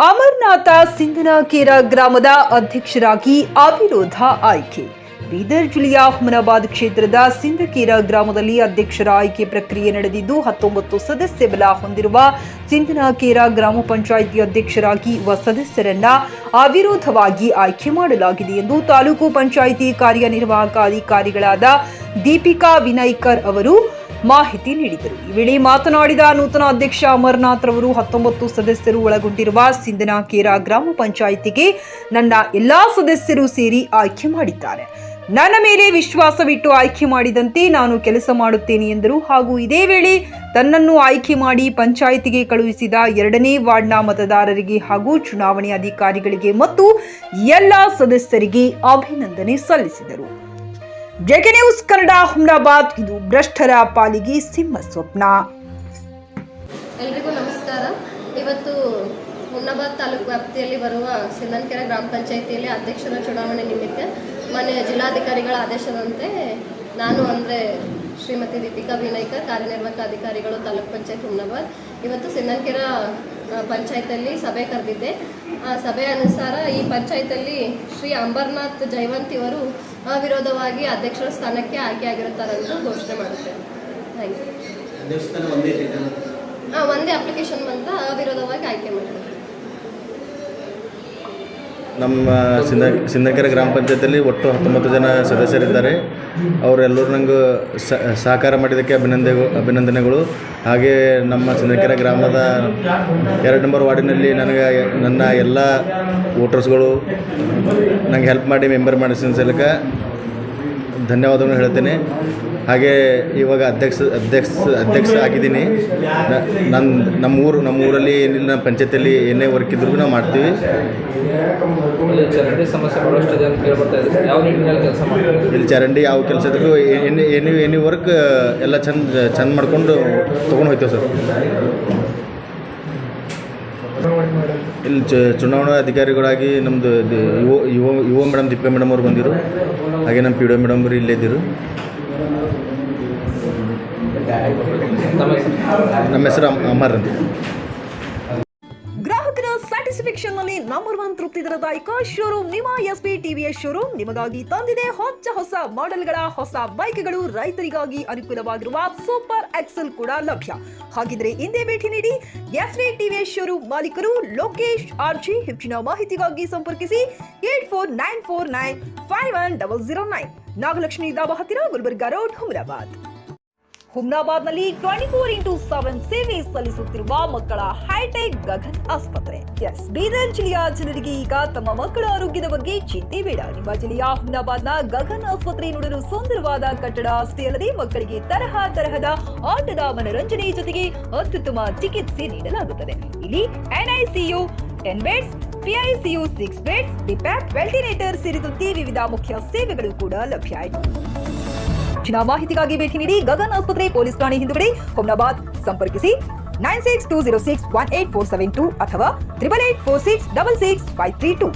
ಅಮರನಾಥ ಸಿಂಧನಕೇರ ಗ್ರಾಮದ ಅಧ್ಯಕ್ಷರಾಗಿ ಅವಿರೋಧ ಆಯ್ಕೆ. ಬೀದರ್ ಜಿಲ್ಲೆಯ ಹುಮನಾಬಾದ್ ಕ್ಷೇತ್ರದ ಸಿಂಧಕೇರ ಗ್ರಾಮದಲ್ಲಿ ಅಧ್ಯಕ್ಷರ ಆಯ್ಕೆ ಪ್ರಕ್ರಿಯೆ ನಡೆದಿದ್ದು 19 ಸದಸ್ಯ ಬಲ ಹೊಂದಿರುವ ಸಿಂಧನಕೇರ ಗ್ರಾಮ ಪಂಚಾಯಿತಿ ಅಧ್ಯಕ್ಷರಾಗಿ ಯುವ ಸದಸ್ಯರನ್ನ ಅವಿರೋಧವಾಗಿ ಆಯ್ಕೆ ಮಾಡಲಾಗಿದೆ ಎಂದು ತಾಲೂಕು ಪಂಚಾಯಿತಿ ಕಾರ್ಯನಿರ್ವಾಹಕ ಅಧಿಕಾರಿಗಳಾದ ದೀಪಿಕಾ ವಿನಯ್ಕರ್ ಅವರು ಮಾಹಿತಿ ನೀಡಿದರು. ಈ ವೇಳೆ ಮಾತನಾಡಿದ ನೂತನ ಅಧ್ಯಕ್ಷ ಅಮರನಾಥ್ ರವರು 19 ಸದಸ್ಯರು ಒಳಗೊಂಡಿರುವ ಸಿಂಧನಕೇರ ಗ್ರಾಮ ಪಂಚಾಯಿತಿಗೆ ನನ್ನ ಎಲ್ಲಾ ಸದಸ್ಯರು ಸೇರಿ ಆಯ್ಕೆ ಮಾಡಿದ್ದಾರೆ. ನನ್ನ ಮೇಲೆ ವಿಶ್ವಾಸವಿಟ್ಟು ಆಯ್ಕೆ ಮಾಡಿದಂತೆ ನಾನು ಕೆಲಸ ಮಾಡುತ್ತೇನೆ ಎಂದರು. ಹಾಗೂ ಇದೇ ವೇಳೆ ತನ್ನನ್ನು ಆಯ್ಕೆ ಮಾಡಿ ಪಂಚಾಯಿತಿಗೆ ಕಳುಹಿಸಿದ 2ನೇ ವಾರ್ಡ್ನ ಮತದಾರರಿಗೆ ಹಾಗೂ ಚುನಾವಣೆ ಅಧಿಕಾರಿಗಳಿಗೆ ಮತ್ತು ಎಲ್ಲ ಸದಸ್ಯರಿಗೆ ಅಭಿನಂದನೆ ಸಲ್ಲಿಸಿದರು. JK news Kannada Humnabad. ಇದು ಭ್ರಷ್ಟರ ಪಾಲಿಗೆ ಸಿಂಹ ಸ್ವಪ್ನ. ಎಲ್ರಿಗೂ ನಮಸ್ಕಾರ. ಇವತ್ತು ಹುಮನಾಬಾದ್ ತಾಲೂಕು ವ್ಯಾಪ್ತಿಯಲ್ಲಿ ಬರುವ ಸಿಂಧನಕೇರ ಗ್ರಾಮ ಪಂಚಾಯಿತಿಯಲ್ಲಿ ಅಧ್ಯಕ್ಷರ ಚುನಾವಣೆ ನಿಮಿತ್ತ ಮಾನ್ಯ ಜಿಲ್ಲಾಧಿಕಾರಿಗಳ ಆದೇಶದಂತೆ ನಾನು ಅಂದರೆ ಶ್ರೀಮತಿ ದೀಪಿಕಾ ವಿನಯ್ಕರ್, ಕಾರ್ಯನಿರ್ವಾಹಕ ಅಧಿಕಾರಿಗಳು ತಾಲೂಕು ಪಂಚಾಯತ್ ಹುಮನಾಬಾದ್, ಇವತ್ತು ಸಿಂಧನಕೇರ ಪಂಚಾಯತಲ್ಲಿ ಸಭೆ ಕರೆದಿದ್ದೆ. ಆ ಸಭೆ ಅನುಸಾರ ಈ ಪಂಚಾಯತಲ್ಲಿ ಶ್ರೀ ಅಮರನಾಥ್ ಜಯವಂತ್ ಇವರು ಅವಿರೋಧವಾಗಿ ಅಧ್ಯಕ್ಷರ ಸ್ಥಾನಕ್ಕೆ ಆಯ್ಕೆಯಾಗಿರುತ್ತಾರೆಂದು ಘೋಷಣೆ ಮಾಡುತ್ತೇವೆ. Thank you. ಒಂದೇ ಅಪ್ಲಿಕೇಶನ್ ಬಂದ ಅವಿರೋಧವಾಗಿ ಆಯ್ಕೆ ಮಾಡಿದ್ದಾರೆ. ನಮ್ಮ ಸಿಂಧನಕೇರ ಗ್ರಾಮ ಪಂಚಾಯತಿಯಲ್ಲಿ ಒಟ್ಟು 19 ಜನ ಸದಸ್ಯರಿದ್ದಾರೆ. ಅವರೆಲ್ಲರೂ ನನಗೆ ಸಹಕಾರ ಮಾಡಿದ್ದಕ್ಕೆ ಅಭಿನಂದನೆಗಳು. ಹಾಗೆ ನಮ್ಮ ಸಿಂಧನಕೇರ ಗ್ರಾಮದ 2 ನಂಬರ್ ವಾರ್ಡಿನಲ್ಲಿ ನನ್ನ ಎಲ್ಲ ವೋಟರ್ಸ್ಗಳು ನನಗೆ ಹೆಲ್ಪ್ ಮಾಡಿ ಮೆಂಬರ್ ಮಾಡಿಸಿದ ಸಲಕ ಧನ್ಯವಾದಗಳನ್ನು ಹೇಳ್ತೇನೆ. ಹಾಗೆ ಇವಾಗ ಅಧ್ಯಕ್ಷ ಆಗಿದ್ದೀನಿ. ನಮ್ಮೂರಲ್ಲಿ ಏನಿಲ್ಲ, ಪಂಚಾಯತಿಯಲ್ಲಿ ಏನೇ ವರ್ಕ್ ಇದ್ರೂ ನಾವು ಮಾಡ್ತೀವಿ. ಚರಂಡಿ ಸಮಸ್ಯೆ ಬಹಳಷ್ಟು ಜನ ಕೇಳ್ಬರ್ತಾ ಇದೆ. ಯಾವ ನಿಟ್ಟಿನಲ್ಲಿ ಕೆಲಸ ಮಾಡ್ತೀವಿ? ಇಲ್ಲಿ ಚರಂಡಿ ಯಾವ ಕೆಲಸ ಇದ್ರೂ ಎನಿ ವರ್ಕ್ ಎಲ್ಲ ಚಂದ ಮಾಡ್ಕೊಂಡು ತೊಗೊಂಡು ಹೋಗ್ತೇವೆ ಸರ್. ಇಲ್ಲಿ ಚುನಾವಣಾ ಅಧಿಕಾರಿಗಳಾಗಿ ನಮ್ಮದು ಯುವ ಮೇಡಮ್ ದೀಪಿಕಾ ಮೇಡಮ್ ಅವರು ಬಂದಿರು. ಹಾಗೆ ನಮ್ಮ ಪಿ ಡಿ ಮೇಡಮ್ ಅವರು ಇಲ್ಲೇ ಇದ್ದರು. ನಮ್ಮ ಹೆಸರು ಅಮರ್ ಅಂತ. ಗ್ರಾಹಕರ ಸ್ಯಾಟಿಸ್ಫ್ಯಾಕ್ಷನ್ ನಲ್ಲಿ ನಂಬರ್ 1 ತೃಪ್ತಿ ದರದಾಯಕ ಶೋರೂಮ್ ನಿಮ್ಮ ಎಸ್ಪಿ ಟಿವಿಎಸ್ ಶೋರೂಮ್ ನಿಮಗಾಗಿ ತಂದಿದೆ ಹೊಸ ಮಾಡೆಲ್ಗಳ ಹೊಸ ಬೈಕ್ಗಳು. ರೈತರಿಗಾಗಿ ಅನುಕೂಲವಾಗಿರುವ ಸೂಪರ್ ಎಕ್ಸೆಲ್ ಕೂಡ ಲಭ್ಯ. ಹಾಗಿದ್ರೆ ಹಿಂದೆ ಭೇಟಿ ನೀಡಿ ಎಸ್ಪಿ ಟಿವಿಎಸ್ ಶೋರೂಮ್ ಮಾಲೀಕರು ಲೋಕೇಶ್ ಆರ್ಜಿ. ಹೆಚ್ಚಿನ ಮಾಹಿತಿಗಾಗಿ ಸಂಪರ್ಕಿಸಿ 8499510009, ನಾಗಲಕ್ಷ್ಮಿ ದಾಬಾ ಹತ್ತಿರ, ಗುಲ್ಬರ್ಗಾ ರೋಡ್, ಹುಮನಾಬಾದ್. ಹುಮನಾಬಾದ್ನಲ್ಲಿ 24x7 ಸೇವೆ ಸಲ್ಲಿಸುತ್ತಿರುವ ಮಕ್ಕಳ ಹೈಟೆಕ್ ಗಗನ್ ಆಸ್ಪತ್ರೆ. ಬೀದರ್ ಜಿಲ್ಲೆಯ ಜನರಿಗೆ ಈಗ ತಮ್ಮ ಮಕ್ಕಳ ಆರೋಗ್ಯದ ಬಗ್ಗೆ ಚಿಂತೆ ಬೇಡ. ನಿಮ್ಮ ಜಿಲ್ಲೆಯ ಹುಮನಾಬಾದ್ನ ಗಗನ್ ಆಸ್ಪತ್ರೆ ನೋಡಲು ಸುಂದರವಾದ ಕಟ್ಟಡ ಅಷ್ಟೇ ಅಲ್ಲದೆ ಮಕ್ಕಳಿಗೆ ತರಹದ ಆಟದ ಮನರಂಜನೆ ಜೊತೆಗೆ ಅತ್ಯುತ್ತಮ ಚಿಕಿತ್ಸೆ ನೀಡಲಾಗುತ್ತದೆ. ಇಲ್ಲಿ NICU 10 ಬೆಡ್ಸ್, PICU 6 ಬೆಡ್ಸ್, ಡಿಪ್ಯಾಕ್, ವೆಂಟಿಲೇಟರ್ ಸೇರಿದಂತೆ ವಿವಿಧ ಮುಖ್ಯ ಸೇವೆಗಳು ಕೂಡ ಲಭ್ಯ ಇದೆ. ಹೆಚ್ಚಿನ ಮಾಹಿತಿಗಾಗಿ ಭೇಟಿ ನೀಡಿ ಗಗನ್ ಆಸ್ಪತ್ರೆ, ಪೊಲೀಸ್ ಠಾಣೆ ಹಿಂದುಗಡೆ, ಹುಮನಾಬಾದ್. ಸಂಪರ್ಕಿಸಿ 9620618472 ಅಥವಾ 8846666532.